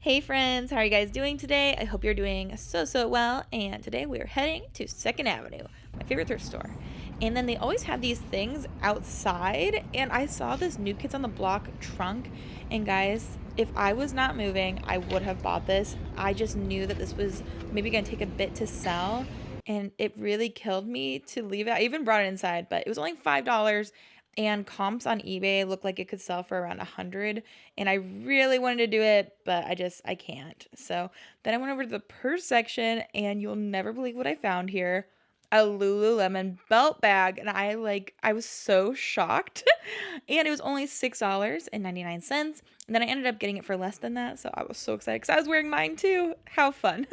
Hey friends, how are you guys doing today? I hope you're doing so well. And today we are heading to 2nd Avenue, my favorite thrift store. And then they always have these things outside. And I saw this New Kids on the Block trunk. And guys, if I was not moving, I would have bought this. I just knew that this was maybe going to take a bit to sell. And it really killed me to leave it. I even brought it inside, but it was only $5. And comps on eBay look like it could sell for around 100, and I really wanted to do it, but I can't. So then I went over to the purse section, and you'll never believe what I found here. A Lululemon belt bag, and I was so shocked. And it was only $6.99. And then I ended up getting it for less than that, so I was so excited because I was wearing mine too. How fun.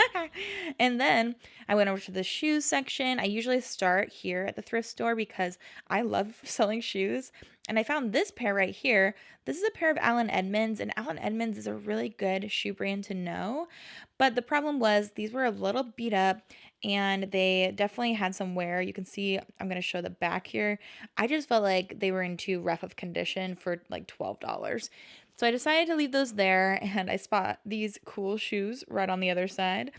And then I went over to the shoes section. I usually start here at the thrift store because I love selling shoes. And I found this pair right here. This is a pair of Allen Edmunds, and Allen Edmunds is a really good shoe brand to know. But the problem was these were a little beat up, and they definitely had some wear. You can see, I'm going to show the back here. I just felt like they were in too rough of condition for like $12. So I decided to leave those there, and I spot these cool shoes right on the other side.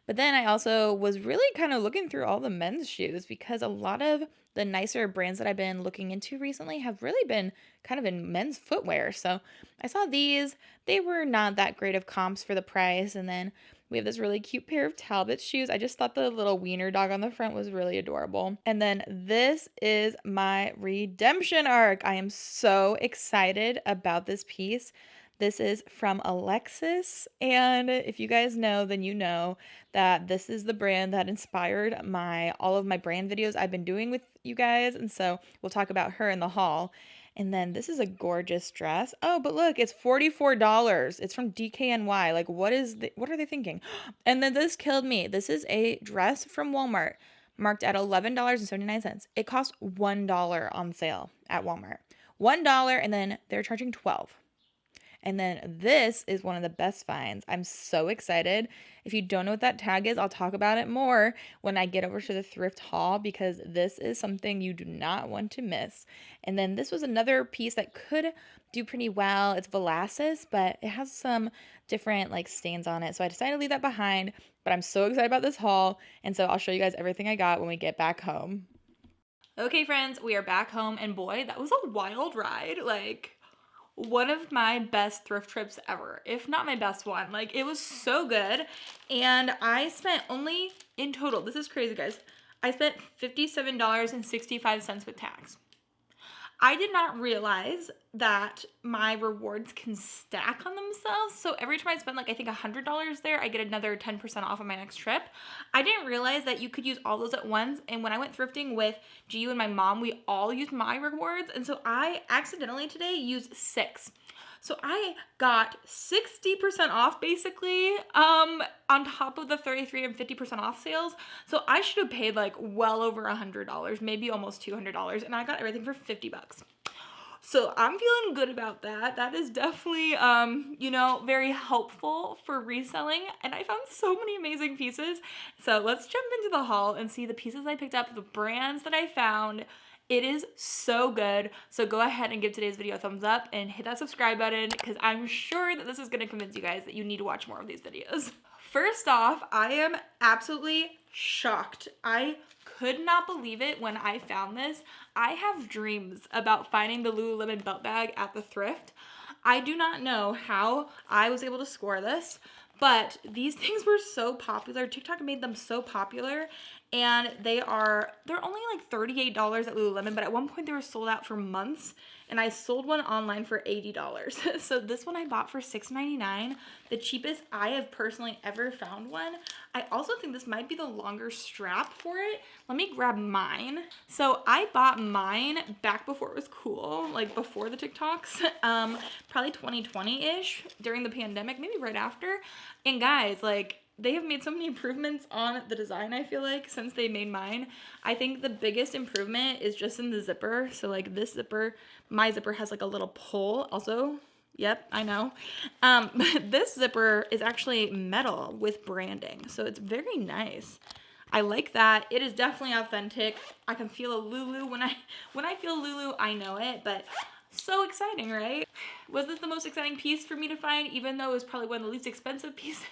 But then I also was really kind of looking through all the men's shoes because a lot of the nicer brands that I've been looking into recently have really been kind of in men's footwear. So I saw these. They were not that great of comps for the price. And then we have this really cute pair of Talbot shoes. I just thought the little wiener dog on the front was really adorable. And then this is my redemption arc. I am so excited about this piece. This is from Alexis, and if you guys know, then you know that this is the brand that inspired all of my brand videos I've been doing with you guys, and so we'll talk about her in the haul. And then this is a gorgeous dress. Oh, but look, it's $44. It's from DKNY. Like, what are they thinking? And then this killed me. This is a dress from Walmart, marked at $11.79. It cost $1 on sale at Walmart. $1, and then they're charging $12. And then this is one of the best finds. I'm so excited. If you don't know what that tag is, I'll talk about it more when I get over to the thrift haul because this is something you do not want to miss. And then this was another piece that could do pretty well. It's Velasquez, but it has some different stains on it. So I decided to leave that behind, but I'm so excited about this haul. And so I'll show you guys everything I got when we get back home. Okay, friends, we are back home, and boy, that was a wild ride. One of my best thrift trips ever, if not my best one. It was so good, and I spent only, in total, this is crazy, guys, I spent $57.65 with tax. I did not realize that my rewards can stack on themselves. So every time I spend I think $100 there, I get another 10% off on my next trip. I didn't realize that you could use all those at once. And when I went thrifting with GU and my mom, we all used my rewards. And so I accidentally today used 6. So I got 60% off basically on top of the 33 and 50% off sales. So I should have paid well over $100, maybe almost $200, and I got everything for $50. So I'm feeling good about that. That is definitely, very helpful for reselling. And I found so many amazing pieces. So let's jump into the haul and see the pieces I picked up, the brands that I found. It is so good. So go ahead and give today's video a thumbs up and hit that subscribe button because I'm sure that this is going to convince you guys that you need to watch more of these videos. First off, I am absolutely shocked. I could not believe it when I found this. I have dreams about finding the Lululemon belt bag at the thrift. I do not know how I was able to score this, but these things were so popular. TikTok made them so popular, and they're only $38 at Lululemon, but at one point they were sold out for months, and I sold one online for $80. So this one I bought for $6.99, the cheapest I have personally ever found one. I also think this might be the longer strap for it. Let me grab mine. So I bought mine back before it was cool, before the TikToks, probably 2020-ish, during the pandemic, maybe right after. And guys, they have made so many improvements on the design, I feel since they made mine. I think the biggest improvement is just in the zipper. So this zipper, my zipper has a little pull also. Yep, I know. This zipper is actually metal with branding. So it's very nice. I like that. It is definitely authentic. I can feel a Lulu. When I feel Lulu, I know it. But So exciting, right? Was this the most exciting piece for me to find, even though it was probably one of the least expensive pieces?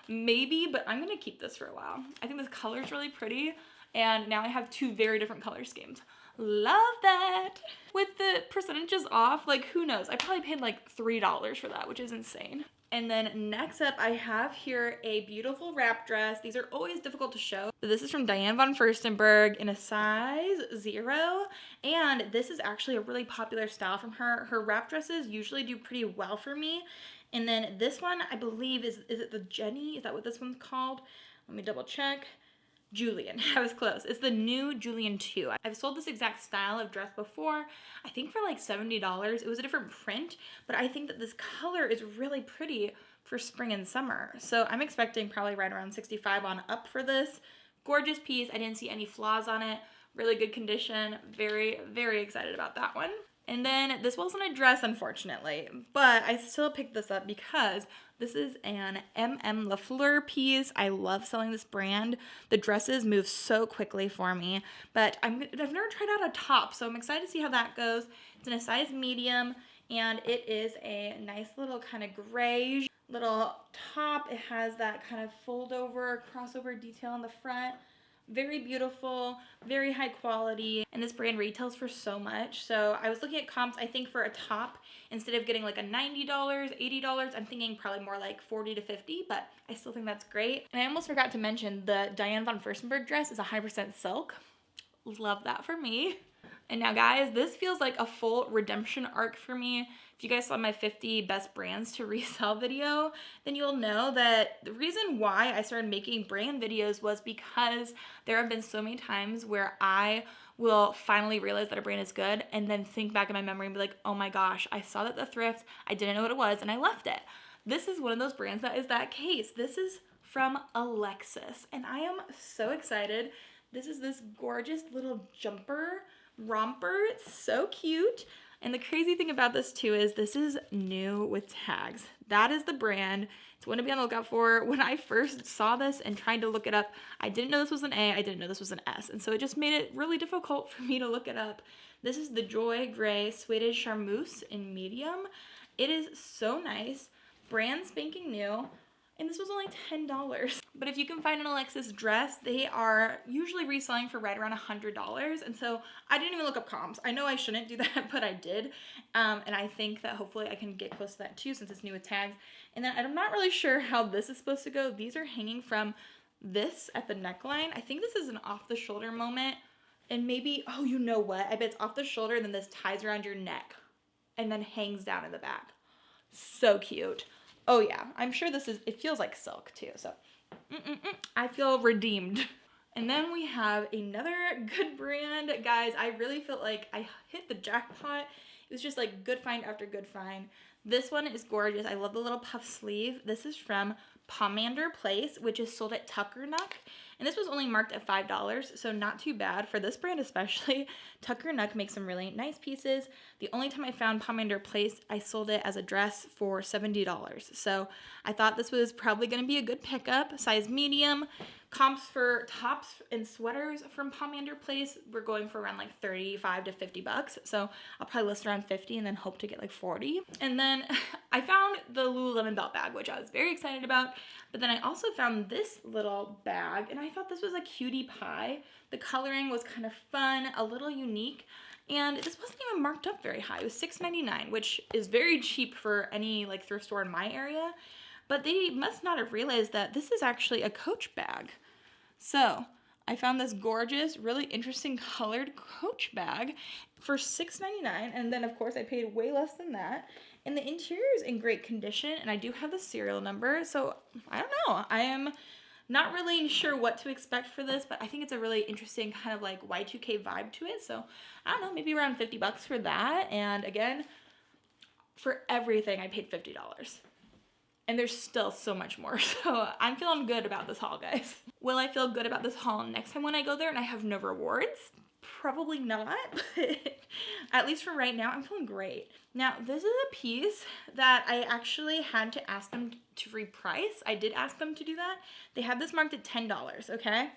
Maybe, but I'm gonna keep this for a while. I think this color is really pretty, and now I have two very different color schemes. Love that. With the percentages off, like who knows? I probably paid like $3 for that, which is insane. And then next up, I have here a beautiful wrap dress. These are always difficult to show. This is from Diane Von Furstenberg in a size 0. And this is actually a really popular style from her. Her wrap dresses usually do pretty well for me. And then this one, I believe, is it the Jenny? Is that what this one's called? Let me double check. Julian. I was close. It's the new Julian 2. I've sold this exact style of dress before, I think for like $70. It was a different print, but I think that this color is really pretty for spring and summer. So I'm expecting probably right around 65 on up for this. Gorgeous piece. I didn't see any flaws on it. Really good condition. Very, very excited about that one. And then this wasn't a dress, unfortunately, but I still picked this up because this is an LaFleur piece. I love selling this brand. The dresses move so quickly for me, but I've never tried out a top, so I'm excited to see how that goes. It's in a size medium, and it is a nice little kind of gray little top. It has that kind of fold over, crossover detail on the front. Very beautiful, very high quality, and this brand retails for so much. So I was looking at comps, I think for a top, instead of getting like a $90, $80, I'm thinking probably more like $40 to $50, but I still think that's great. And I almost forgot to mention the Diane Von Furstenberg dress is 100% silk. Love that for me. And now guys, this feels like a full redemption arc for me. If you guys saw my 50 best brands to resell video, then you'll know that the reason why I started making brand videos was because there have been so many times where I will finally realize that a brand is good and then think back in my memory and be like, oh my gosh, I saw that at the thrift, I didn't know what it was, and I left it. This is one of those brands that is that case. This is from Alexis, and I am so excited. This is this gorgeous little jumper romper. It's so cute. And the crazy thing about this too is this is new with tags. That is the brand. It's one to be on the lookout for. When I first saw this and tried to look it up, I didn't know this was an A, I didn't know this was an S. And so it just made it really difficult for me to look it up. This is the Joy Gray Suede Charmeuse in medium. It is so nice. Brand spanking new. And this was only $10. But if you can find an Alexis dress, they are usually reselling for right around $100. And so I didn't even look up comps. I know I shouldn't do that, but I did. And I think that hopefully I can get close to that too since it's new with tags. And then I'm not really sure how this is supposed to go. These are hanging from this at the neckline. I think this is an off the shoulder moment. And maybe, oh, you know what? I bet it's off the shoulder and then this ties around your neck and then hangs down in the back. So cute. Oh yeah, I'm sure it feels like silk too, so I feel redeemed. And then we have another good brand. Guys, I really felt like I hit the jackpot. It was just like good find after good find. This one is gorgeous. I love the little puff sleeve. This is from Pomander Place, which is sold at Tucker Nuck. And this was only marked at $5, so not too bad for this brand especially. Tucker Nuck makes some really nice pieces. The only time I found Pomander Place, I sold it as a dress for $70. So I thought this was probably going to be a good pickup. Size medium. Comps for tops and sweaters from Pomander Place, we're going for around like 35 to $50. So I'll probably list around 50 and then hope to get like 40. And then I found the Lululemon belt bag, which I was very excited about. But then I also found this little bag, and I thought this was a cutie pie. The coloring was kind of fun, a little unique, and this wasn't even marked up very high. It was $6.99, which is very cheap for any like thrift store in my area. But they must not have realized that this is actually a Coach bag. So I found this gorgeous, really interesting colored Coach bag for $6.99. And then, of course, I paid way less than that. And the interior is in great condition. And I do have the serial number. So I don't know. I am not really sure what to expect for this. But I think it's a really interesting kind of like Y2K vibe to it. So I don't know, maybe around $50 for that. And again, for everything, I paid $50. And there's still so much more. So I'm feeling good about this haul, guys. Will I feel good about this haul next time when I go there and I have no rewards? Probably not, but at least for right now, I'm feeling great. Now, this is a piece that I actually had to ask them to reprice. I did ask them to do that. They had this marked at $10, okay?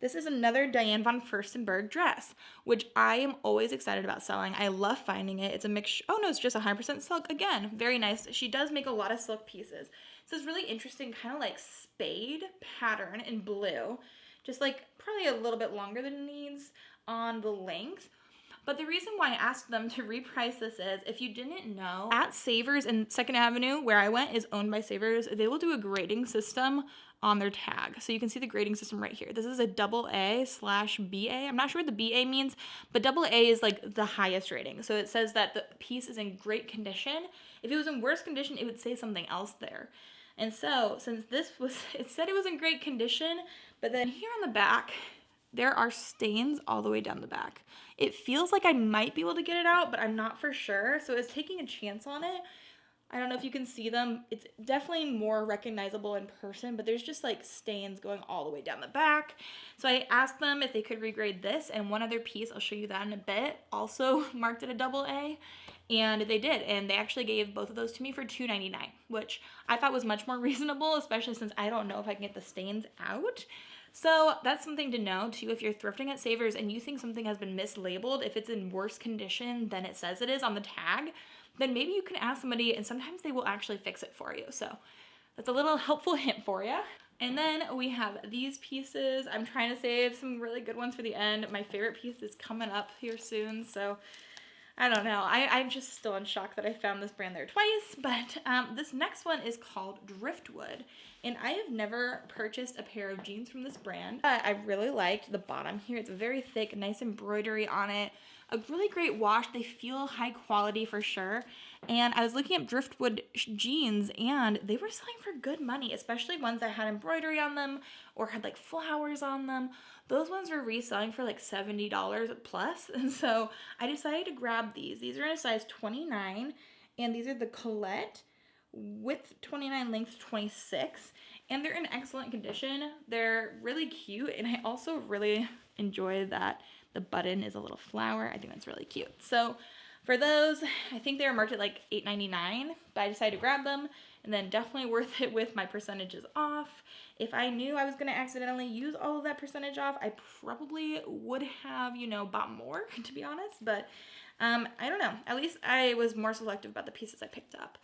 This is another Diane Von Furstenberg dress, which I am always excited about selling. I love finding it. It's a mix. Oh no, it's just 100% silk. Again, very nice. She does make a lot of silk pieces. So it's really interesting, kind of like spade pattern in blue, just like probably a little bit longer than it needs on the length. But the reason why I asked them to reprice this is, if you didn't know, at Savers in 2nd Avenue, where I went, is owned by Savers. They will do a grading system on their tag. So you can see the grading system right here. This is a AA/BA. I'm not sure what the BA means, but AA is like the highest rating. So it says that the piece is in great condition. If it was in worse condition, it would say something else there. And so since it said it was in great condition, but then here on the back, there are stains all the way down the back. It feels like I might be able to get it out, but I'm not for sure. So it's taking a chance on it. I don't know if you can see them. It's definitely more recognizable in person, but there's just like stains going all the way down the back. So I asked them if they could regrade this, and one other piece, I'll show you that in a bit, also marked at a AA, and they did. And they actually gave both of those to me for $2.99, which I thought was much more reasonable, especially since I don't know if I can get the stains out. So that's something to know too. If you're thrifting at Savers and you think something has been mislabeled, if it's in worse condition than it says it is on the tag, then maybe you can ask somebody and sometimes they will actually fix it for you. So that's a little helpful hint for you. And then we have these pieces. I'm trying to save some really good ones for the end. My favorite piece is coming up here soon, so I don't know. I'm just still in shock that I found this brand there twice, but this next one is called Driftwood, and I have never purchased a pair of jeans from this brand. I really liked the bottom here. It's very thick, nice embroidery on it, a really great wash. They feel high quality for sure, and I was looking at Driftwood jeans, and they were selling for good money, especially ones that had embroidery on them or had like flowers on them. Those ones were reselling for like $70 plus, and so I decided to grab these. These are in a size 29, and these are the Colette, width 29, length 26, and they're in excellent condition. They're really cute, and I also really enjoy that the button is a little flower. I think that's really cute. So for those, I think they were marked at like $8.99, but I decided to grab them, and then definitely worth it with my percentages off. If I knew I was going to accidentally use all of that percentage off, I probably would have, bought more, to be honest. But I don't know. At least I was more selective about the pieces I picked up.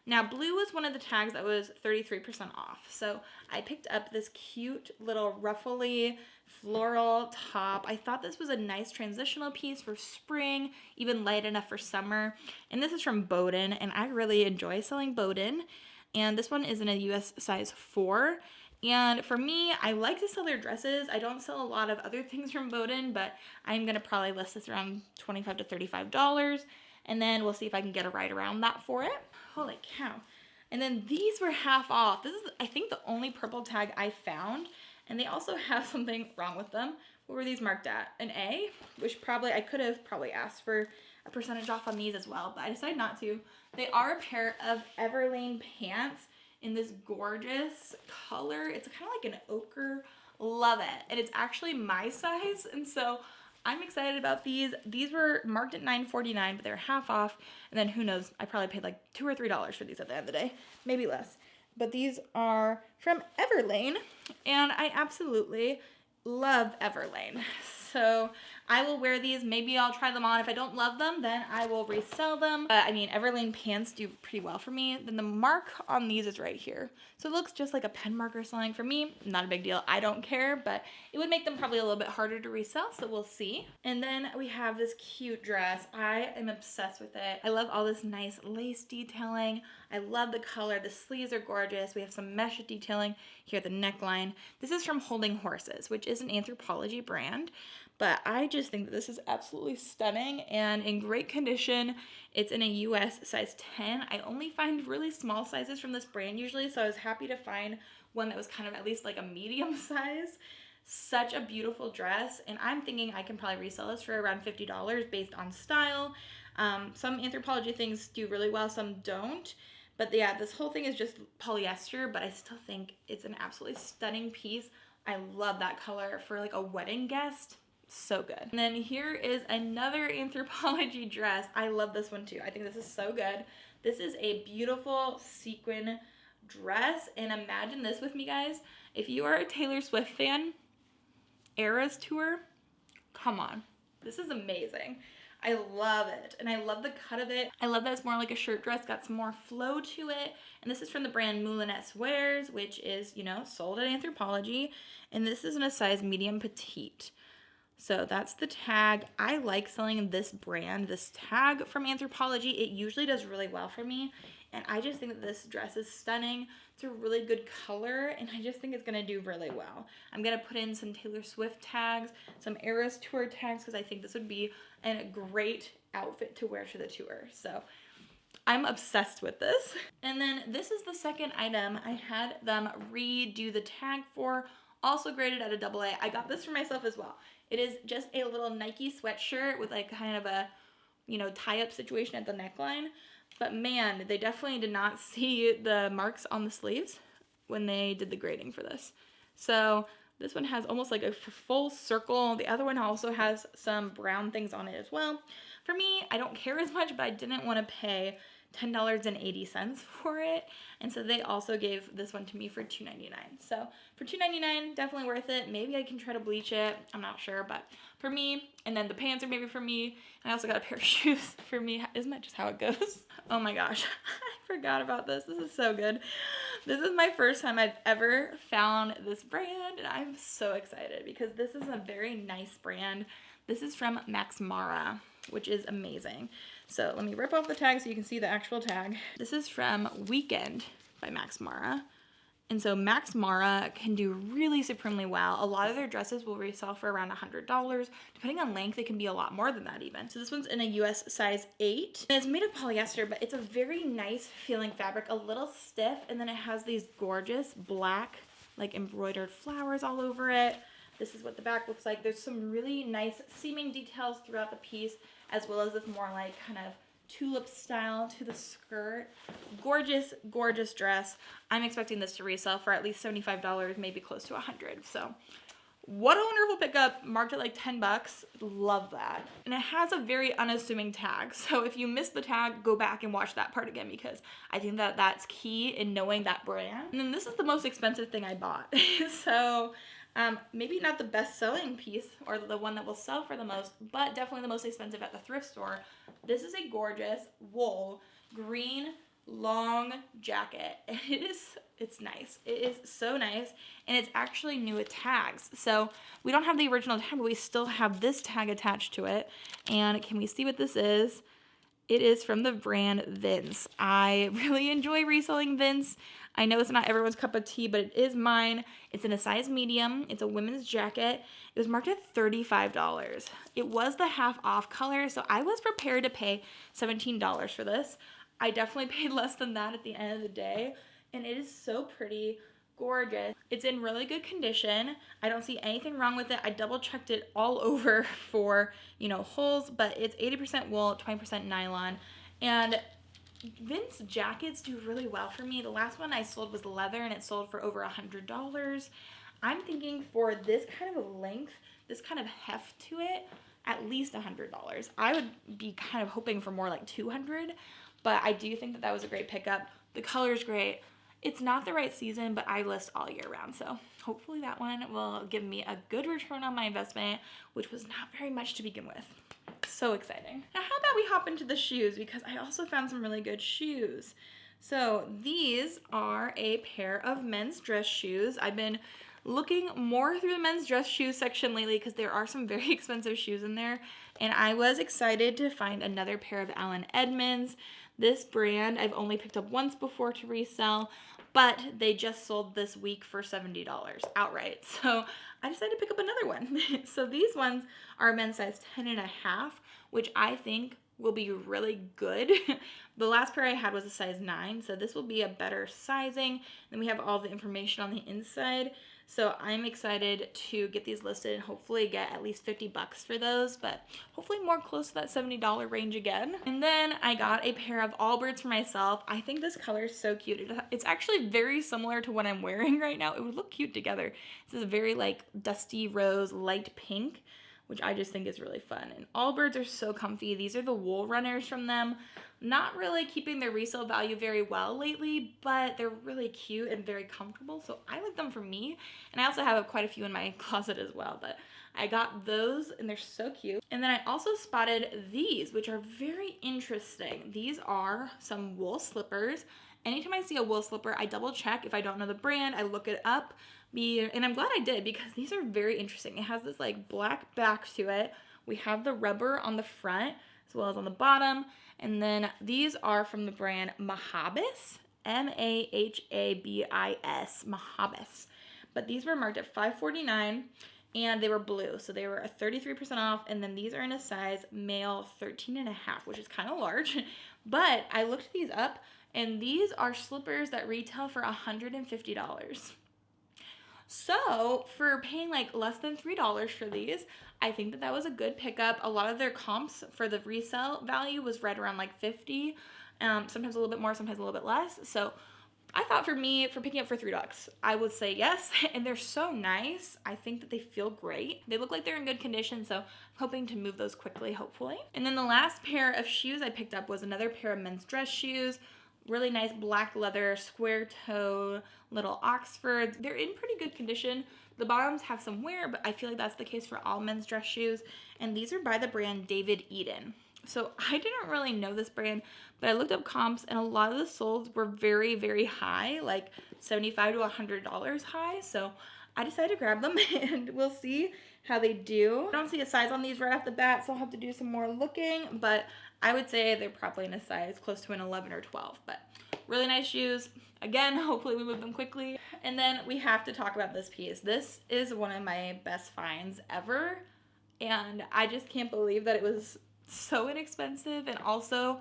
Now, blue was one of the tags that was 33% off. So I picked up this cute little ruffly floral top. I thought this was a nice transitional piece for spring, even light enough for summer. And this is from Bowden, and I really enjoy selling Bowden. And this one is in a US size 4. And for me, I like to sell their dresses. I don't sell a lot of other things from Bowden, but I'm going to probably list this around $25 to $35. And then we'll see if I can get a ride around that for it. Holy cow. And then these were half off. This is, I think, the only purple tag I found. And they also have something wrong with them. What were these marked at? An A, which I could have probably asked for a percentage off on these as well, but I decided not to. They are a pair of Everlane pants in this gorgeous color. It's kind of like an ochre. Love it. And it's actually my size, and so I'm excited about these. These were marked at $9.49, but they're half off. And then who knows, I probably paid like $2 or $3 for these at the end of the day, maybe less. But these are from Everlane, and I absolutely love Everlane. So I will wear these. Maybe I'll try them on. If I don't love them, then I will resell them. But I mean, Everlane pants do pretty well for me. Then the mark on these is right here. So it looks just like a pen marker selling. For me, not a big deal. I don't care, but it would make them probably a little bit harder to resell, so we'll see. And then we have this cute dress. I am obsessed with it. I love all this nice lace detailing. I love the color. The sleeves are gorgeous. We have some mesh detailing here at the neckline. This is from Holding Horses, which is an Anthropologie brand. But I just think that this is absolutely stunning and in great condition. It's in a US size 10. I only find really small sizes from this brand usually, so I was happy to find one that was kind of at least like a medium size. Such a beautiful dress, and I'm thinking I can probably resell this for around $50 based on style. Some Anthropologie things do really well, some don't. But yeah, this whole thing is just polyester, but I still think it's an absolutely stunning piece. I love that color for like a wedding guest. So good. And then here is another Anthropologie dress. I love this one too. I think this is so good. This is a beautiful sequin dress, and imagine this with me, guys. If you are a Taylor Swift fan, Eras Tour. Come on. This is amazing. I love it. And I love the cut of it. I love that it's more like a shirt dress, got some more flow to it. And this is from the brand Moulinette's Wears, which is, you know, sold at Anthropologie. And this is in a size medium petite. So that's the tag. I like selling this brand, this tag from Anthropologie. It usually does really well for me. And I just think that this dress is stunning. It's a really good color, and I just think it's gonna do really well. I'm gonna put in some Taylor Swift tags, some Eras Tour tags, because I think this would be a great outfit to wear to the tour. So I'm obsessed with this. And then this is the second item I had them redo the tag for, also graded at a AA. I got this for myself as well. It is just a little Nike sweatshirt with like kind of a, you know, tie-up situation at the neckline. But man, they definitely did not see the marks on the sleeves when they did the grading for this. So this one has almost like a full circle. The other one also has some brown things on it as well. For me, I don't care as much, but I didn't want to pay $10.80 for it. And so they also gave this one to me for $2.99. So for $2.99, definitely worth it. Maybe I can try to bleach it. I'm not sure, but for me, and then the pants are maybe for me. And I also got a pair of shoes for me. Isn't that just how it goes? Oh my gosh, I forgot about this. This is so good. This is my first time I've ever found this brand, and I'm so excited because this is a very nice brand. This is from Max Mara, which is amazing. So let me rip off the tag so you can see the actual tag. This is from Weekend by Max Mara. And so Max Mara can do really supremely well. A lot of their dresses will resell for around $100. Depending on length, it can be a lot more than that even. So this one's in a US size 8. And it's made of polyester, but it's a very nice feeling fabric, a little stiff. And then it has these gorgeous black, like embroidered flowers all over it. This is what the back looks like. There's some really nice seaming details throughout the piece, as well as this more like kind of tulip style to the skirt. Gorgeous, gorgeous dress. I'm expecting this to resell for at least $75, maybe close to $100. So what a wonderful pickup. Marked at like 10 bucks. Love that. And it has a very unassuming tag. So if you missed the tag, go back and watch that part again, because I think that that's key in knowing that brand. And then this is the most expensive thing I bought. So maybe not the best selling piece or the one that will sell for the most, but definitely the most expensive at the thrift store. This is a gorgeous wool green long jacket. It's nice. It is so nice. And it's actually new with tags. So we don't have the original tag, but we still have this tag attached to it. And can we see what this is? It is from the brand Vince. I really enjoy reselling Vince. I know it's not everyone's cup of tea, but it is mine. It's in a size medium. It's a women's jacket. It was marked at $35. It was the half off color, so I was prepared to pay $17 for this. I definitely paid less than that at the end of the day, and it is so pretty, gorgeous. It's in really good condition. I don't see anything wrong with it. I double checked it all over for, you know, holes, but it's 80% wool, 20% nylon, and Vince jackets do really well for me. The last one I sold was leather, and it sold for over $100. I'm thinking for this kind of a length, this kind of heft to it, at least $100. I would be kind of hoping for more like $200, but I do think that that was a great pickup. The color's great. It's not the right season, but I list all year round, so hopefully that one will give me a good return on my investment, which was not very much to begin with. So exciting. Now how about we hop into the shoes, because I also found some really good shoes. So these are a pair of men's dress shoes. I've been looking more through the men's dress shoe section lately because there are some very expensive shoes in there, and I was excited to find another pair of Allen Edmunds. This brand I've only picked up once before to resell, but they just sold this week for $70 outright. So I decided to pick up another one. So these ones are men's size 10.5, which I think will be really good. The last pair I had was a size 9, so this will be a better sizing. Then we have all the information on the inside. So I'm excited to get these listed and hopefully get at least 50 bucks for those, but hopefully more close to that $70 range again. And then I got a pair of Allbirds for myself. I think this color is so cute. It's actually very similar to what I'm wearing right now. It would look cute together. This is a very like dusty rose, light pink, which I just think is really fun. And Allbirds are so comfy. These are the wool runners from them. not really keeping their resale value very well lately, but they're really cute and very comfortable, so I like them for me. And I also have quite a few in my closet as well, but I got those and they're so cute. And then I also spotted these, which are very interesting. These are some wool slippers. Anytime I see a wool slipper, I double check. If I don't know the brand, I look it up. And I'm glad I did, because these are very interesting. It has this like black back to it. We have the rubber on the front as well as on the bottom. And then these are from the brand Mahabis, Mahabis, Mahabis. But these were marked at $5.49 and they were blue. So they were a 33% off. And then these are in a size male 13.5, which is kind of large. But I looked these up and these are slippers that retail for $150. So for paying like less than $3 for these, I think that that was a good pickup. A lot of their comps for the resale value was right around like 50, sometimes a little bit more, sometimes a little bit less. So I thought for me, for picking up for $3, I would say yes. And they're so nice. I think that they feel great. They look like they're in good condition, so I'm hoping to move those quickly, hopefully. And then the last pair of shoes I picked up was another pair of men's dress shoes. Really nice black leather, square toe, little Oxfords. They're in pretty good condition. The bottoms have some wear, but I feel like that's the case for all men's dress shoes. And these are by the brand David Eden. So I didn't really know this brand, but I looked up comps and a lot of the soles were very, very high, like $75 to $100 high. So I decided to grab them and we'll see how they do. I don't see a size on these right off the bat, so I'll have to do some more looking, but I would say they're probably in a size close to an 11 or 12, but really nice shoes. Again, hopefully we move them quickly. And then we have to talk about this piece. This is one of my best finds ever, and I just can't believe that it was so inexpensive and also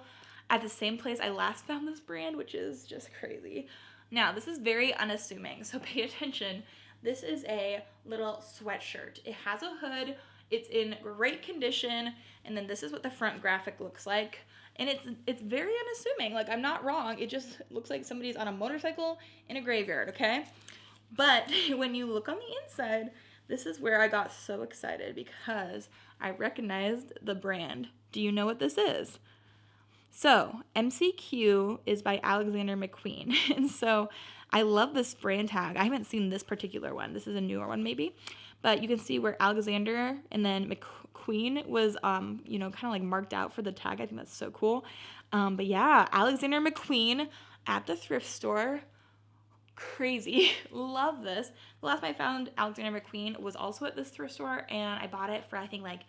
at the same place I last found this brand, which is just crazy. Now, this is very unassuming, so pay attention. This is a little sweatshirt. It has a hood. It's in great condition, and then this is what the front graphic looks like. And it's very unassuming. Like, I'm not wrong. It just looks like somebody's on a motorcycle in a graveyard, okay? But when you look on the inside, this is where I got so excited because I recognized the brand. Do you know what this is? So, MCQ is by Alexander McQueen. And so I love this brand tag. I haven't seen this particular one. This is a newer one maybe. But you can see where Alexander and then McQueen was, kind of like marked out for the tag. I think that's so cool. But yeah, Alexander McQueen at the thrift store. Crazy. Love this. The last time I found Alexander McQueen was also at this thrift store, and I bought it for I think like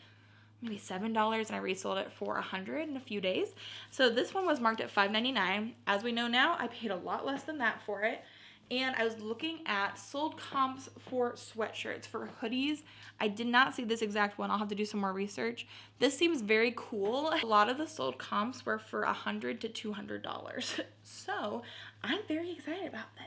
maybe $7, and I resold it for $100 in a few days. So this one was marked at $5.99. As we know now, I paid a lot less than that for it. And I was looking at sold comps for sweatshirts, for hoodies. I did not see this exact one. I'll have to do some more research. This seems very cool. A lot of the sold comps were for $100 to $200. So I'm very excited about this.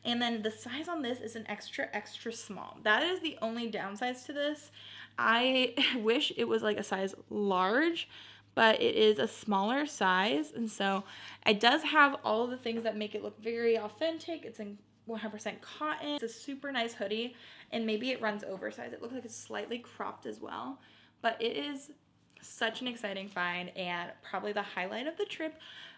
And then the size on this is an extra, extra small. That is the only downside to this. I wish it was like a size large, but it is a smaller size. And so it does have all of the things that make it look very authentic. It's in 100% cotton. It's a super nice hoodie, and maybe it runs oversized. It looks like it's slightly cropped as well, but it is such an exciting find and probably the highlight of the trip.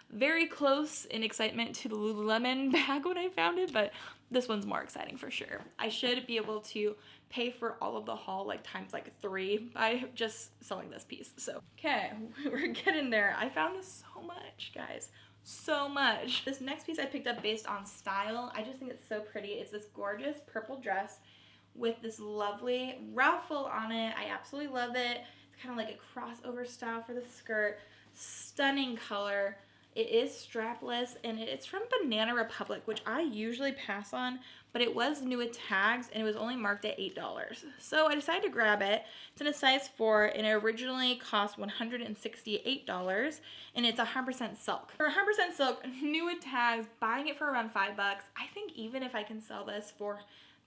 Very close in excitement to the Lululemon bag when I found it, but this one's more exciting for sure. I should be able to pay for all of the haul like times like 3 by just selling this piece. So, okay, we're getting there. I found so much, guys. So much. This next piece I picked up based on style. I just think it's so pretty. It's this gorgeous purple dress with this lovely ruffle on it. I absolutely love it. It's kind of like a crossover style for the skirt. Stunning color. It is strapless, and it's from Banana Republic, which I usually pass on, but it was new with tags, and it was only marked at $8. So I decided to grab it. It's in a size 4, and it originally cost $168, and it's 100% silk. For 100% silk, new with tags, buying it for around $5, I think even if I can sell this for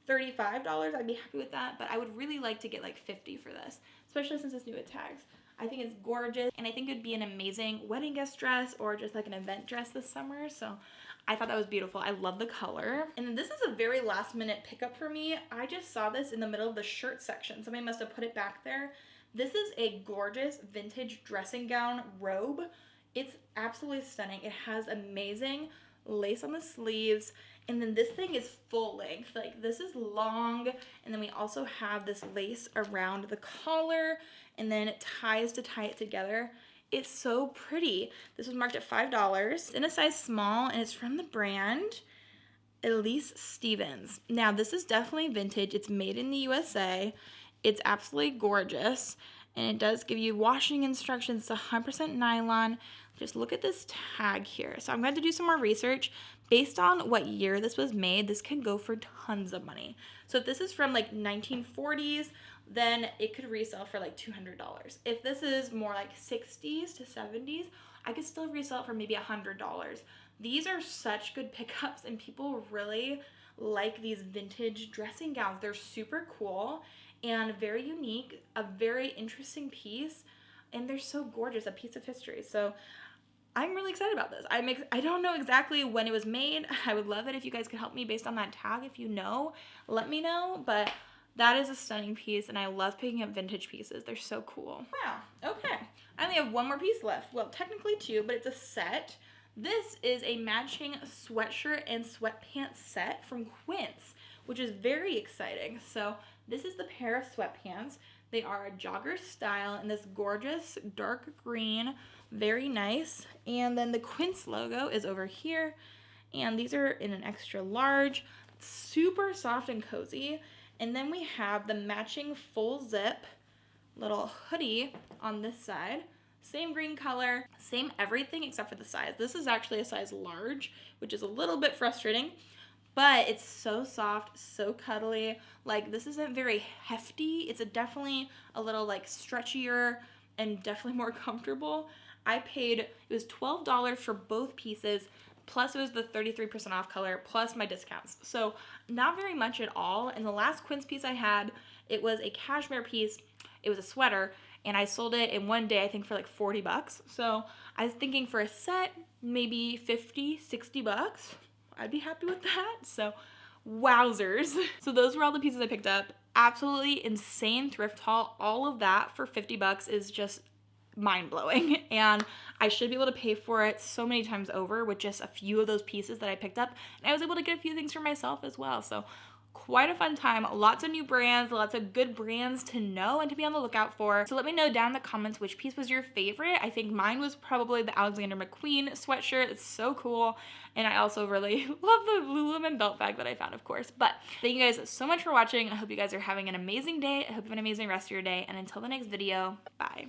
$35, I'd be happy with that, but I would really like to get like $50 for this, especially since it's new with tags. I think it's gorgeous, and I think it'd be an amazing wedding guest dress or just like an event dress this summer. So I thought that was beautiful. I love the color. And then this is a very last minute pickup for me. I just saw this in the middle of the shirt section. Somebody must have put it back there. This is a gorgeous vintage dressing gown robe. It's absolutely stunning. It has amazing lace on the sleeves, and then this thing is full length. Like, this is long, and then we also have this lace around the collar, and then it ties to tie it together. It's so pretty. This was marked at $5 in a size small, and it's from the brand Elise Stevens. Now, this is definitely vintage. It's made in the USA. It's absolutely gorgeous, and it does give you washing instructions. It's 100% nylon. Just look at this tag here. So I'm going to do some more research. Based on what year this was made, this can go for tons of money. So if this is from like 1940s, then it could resell for like $200. If this is more like 60s to 70s, I could still resell it for maybe $100. These are such good pickups, and people really like these vintage dressing gowns. They're super cool and very unique, a very interesting piece, and they're so gorgeous, a piece of history. So I'm really excited about this. I don't know exactly when it was made. I would love it if you guys could help me based on that tag. If you know, let me know. But that is a stunning piece, and I love picking up vintage pieces. They're so cool. Wow, okay. I only have one more piece left. Well, technically two, but it's a set. This is a matching sweatshirt and sweatpants set from Quince, which is very exciting. So this is the pair of sweatpants. They are a jogger style in this gorgeous dark green, very nice. And then the Quince logo is over here, and these are in an extra large, super soft and cozy. And then we have the matching full zip little hoodie on this side. Same green color, same everything except for the size. This is actually a size large, which is a little bit frustrating, but it's so soft, so cuddly. Like, this isn't very hefty. It's definitely a little like stretchier and definitely more comfortable. It was $12 for both pieces, plus it was the 33% off color, plus my discounts. So not very much at all. And the last Quince piece I had, it was a cashmere piece. It was a sweater, and I sold it in one day, I think, for like $40. So I was thinking for a set, maybe $50, $60. I'd be happy with that. So wowzers. So those were all the pieces I picked up. Absolutely insane thrift haul. All of that for $50 is just mind-blowing, and I should be able to pay for it so many times over with just a few of those pieces that I picked up. And I was able to get a few things for myself as well. So quite a fun time. Lots of new brands, lots of good brands to know and to be on the lookout for. So let me know down in the comments which piece was your favorite. I think mine was probably the Alexander McQueen sweatshirt. It's so cool. And I also really love the Lululemon belt bag that I found, of course. But thank you guys so much for watching. I hope you guys are having an amazing day. I hope you have an amazing rest of your day. And until the next video, bye.